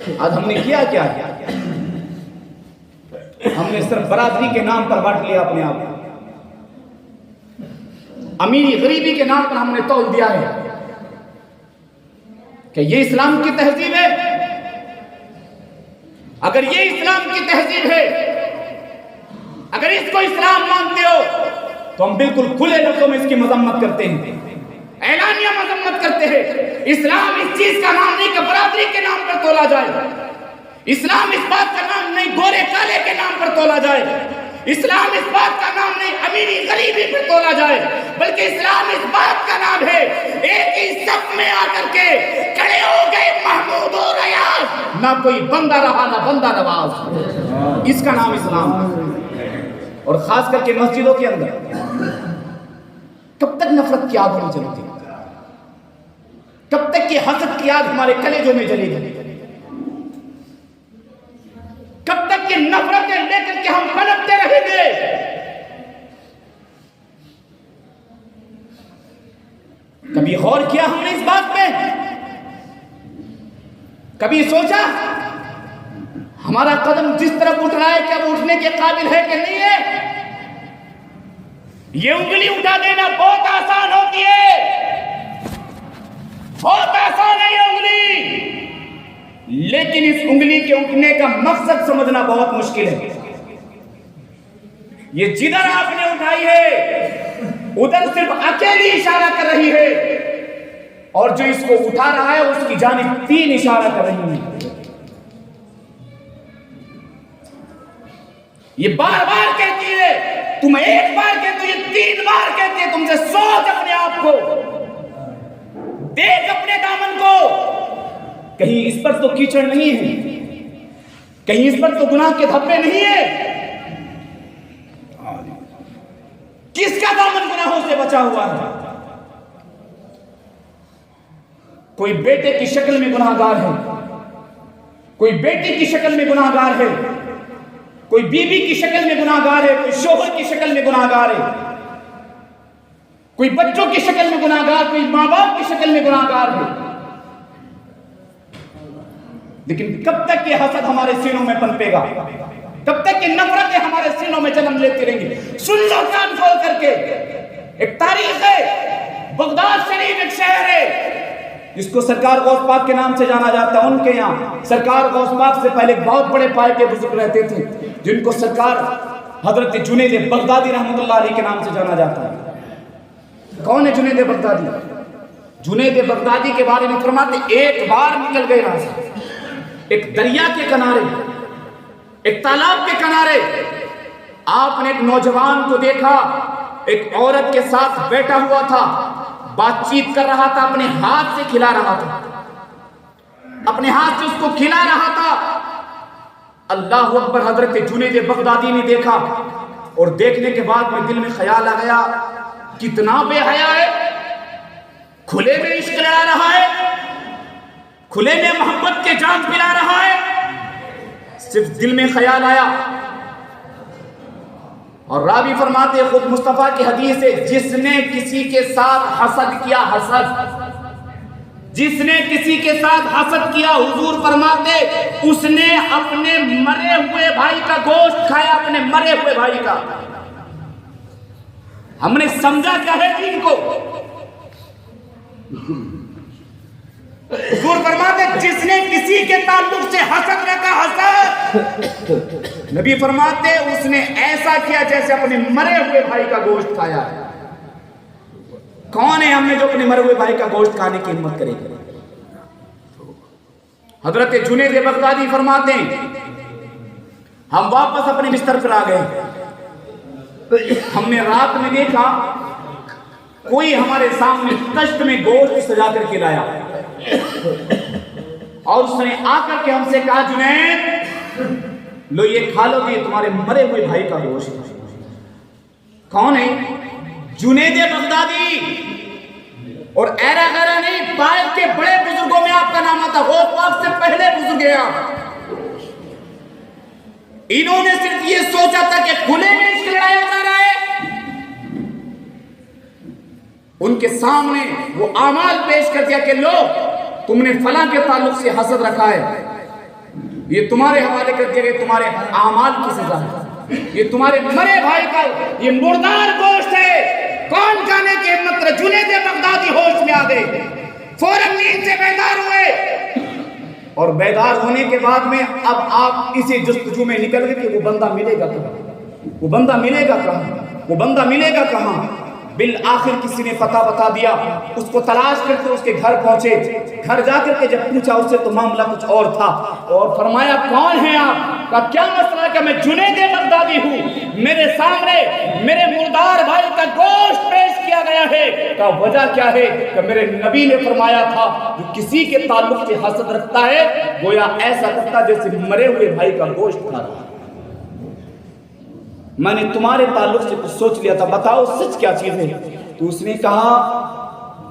आज हमने किया क्या? हमने सिर्फ बरादरी के नाम पर बांट लिया अपने आप, अमीरी गरीबी के नाम पर हमने तौल दिया है कि ये इस्लाम की तहजीब है। अगर ये इस्लाम की तहजीब है, अगर इसको इस्लाम मानते हो, तो हम बिल्कुल खुले लफ्जों में इसकी मजम्मत करते हैं, ऐलानिया मजम्मत करते हैं। इस्लाम इस चीज का नाम नहीं कि बरादरी के नाम पर तोला जाए। इस्लाम इस बात का नाम नहीं गोरे काले के नाम पर तोला जाए। इस्लाम इस बात का नाम नहीं अमीरी गरीबी पर तोला जाए, बल्कि इस्लाम इस बात का नाम है एक ही सफ में आकर के खड़े हो गए महमूद और अयाज, ना कोई बंदा रहा ना बंदा नवाज। इसका नाम इस्लाम है। और खास करके मस्जिदों के अंदर कब तक नफरत की आग में जलती, कब तक की हसद की आग हमारे कलेजों में जलेगी, कब तक की नफरतें लेकर के हम पनपते रहेंगे? कभी गौर किया हमने इस बात पे? कभी सोचा हमारा कदम जिस तरफ उठ रहा है क्या वो उठने के काबिल है कि नहीं है? ये उंगली उठा देना बहुत आसान होती है, बहुत आसान है ये उंगली, लेकिन इस उंगली के उठने का मकसद समझना बहुत मुश्किल है। ये जिधर आपने उठाई है उधर सिर्फ अकेली इशारा कर रही है, और जो इसको उठा रहा है उसकी जानिब 3 इशारा कर रही है। ये बार बार कहती है, तुम एक बार कहते हो, ये 3 बार कहती है। तुमसे सोच अपने आप को, देख अपने दामन को, कहीं इस पर तो कीचड़ नहीं है, कहीं इस पर तो गुनाह के धब्बे नहीं है। किसका दामन गुनाहों से बचा हुआ है? कोई बेटे की शक्ल में गुनाहगार है, कोई बेटी की शक्ल में गुनाहगार है, कोई बीवी की शक्ल में गुनाहगार है, कोई शोहर की शक्ल में गुनाहगार है, कोई बच्चों की शक्ल में गुनाहगार, कोई मां बाप की शक्ल में गुनाहगार है। लेकिन कब तक ये हसद हमारे सीनों में पनपेगा? कब तक ये नफरतें हमारे सीनों में जन्म लेती रहेंगी? सुन लो कान खोल करके, एक तारीख है, बगदाद शरीफ एक शहर है जिसको सरकार गौस पाक के नाम से जाना जाता है। उनके यहाँ सरकार गौस पाक से पहले बहुत बड़े पाए के बुजुर्ग रहते थे, जिनको सरकार हजरत जुनैद बगदादी रहमतुल्लाह अलैह के नाम से जाना जाता है। कौन है जुनैद बगदादी? जुनैद बगदादी के बारे में फरमाते, एक बार निकल गए यहाँ से, एक दरिया के किनारे, एक तालाब के किनारे, आपने एक नौजवान को देखा, एक औरत के साथ बैठा हुआ था, बातचीत कर रहा था, अपने हाथ से खिला रहा था, अपने हाथ से उसको खिला रहा था। अल्लाह अकबर, हजरत जुनैद बगदादी ने देखा, और देखने के बाद में दिल में ख्याल आ गया, कितना बेहया है, खुले में इश्क लड़ा रहा है, खुले में मोहब्बत के जाम पिला रहा है। सिर्फ दिल में ख्याल आया, और रावी फरमाते खुद मुस्तफा की हदीस है, जिसने किसी के साथ हसद किया, हसद, जिसने किसी के साथ हसद किया, हुजूर फरमाते उसने अपने मरे हुए भाई का गोश्त खाया, अपने मरे हुए भाई का। हमने समझा क्या है दीन को? हुजूर फरमाते जिसने किसी के ताल्लुक से हसद रखा, हसद, नबी फरमाते उसने ऐसा किया जैसे अपने मरे हुए भाई का गोश्त खाया है। कौन है हमने जो अपने मरे हुए भाई का गोश्त खाने की हिम्मत करेगा? हजरत जुनैद बगदादी फरमाते हैं, हम वापस अपने बिस्तर पर आ गए। हमने रात में देखा कोई हमारे सामने तश्त में गोश्त सजा करके लाया, और उसने आकर के हमसे कहा, जुनैद लो ये खा लो, ये तुम्हारे मरे हुए भाई का गोश्त। कौन है? जुनैद बगदादी। और ऐरा गैरा नहीं, ताइफ के बड़े बुजुर्गों में आपका नाम आता, गौस पाक से पहले बुजुर्ग हैं आप। इन्होंने सिर्फ ये सोचा था कि खुले में इश्क लड़ाया जा रहा है, उनके सामने वो आमाल पेश कर दिया कि लो तुमने फलां के ताल्लुक से हसद रखा है, ये तुम्हारे हवाले कर दिए गए तुम्हारे आमाल की सजा है। ये तुम्हारे मरे भाई का ये मुर्दार गोश्त है। कौन जाने की हिम्मत रहे। जुनैद बगदादी होश में आ गए, फौरन नींद से बेदार हुए और बेदार होने के बाद में अब आप इसी जस्तजू में निकल गए कि वो बंदा मिलेगा कहाँ, वो बंदा मिलेगा कहाँ, वो बंदा मिलेगा कहाँ। बिल आखिर किसी ने पता बता दिया, उसको तलाश करके उसके घर पहुंचे। घर जाकर के जब पूछा उससे तो मामला कुछ और था और फरमाया कौन है आप, का क्या मसला है। कि मैं जुनैद बगदादी हूँ, मेरे सामने मेरे मुर्दार भाई का गोश्त पेश किया गया है। का वजह क्या है कि मेरे नबी ने फरमाया था जो किसी के ताल्लुक से हसद रखता है गोया ऐसा करता जैसे मरे हुए भाई का गोश्त खा रहा है। मैंने तुम्हारे ताल्लुक से कुछ सोच लिया था, बताओ सच क्या चीज है। तो उसने कहा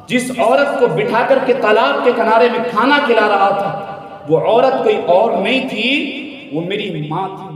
जिस औरत को बिठा करके तालाब के किनारे में खाना खिला रहा था वो औरत कोई और नहीं थी, वो मेरी माँ थी।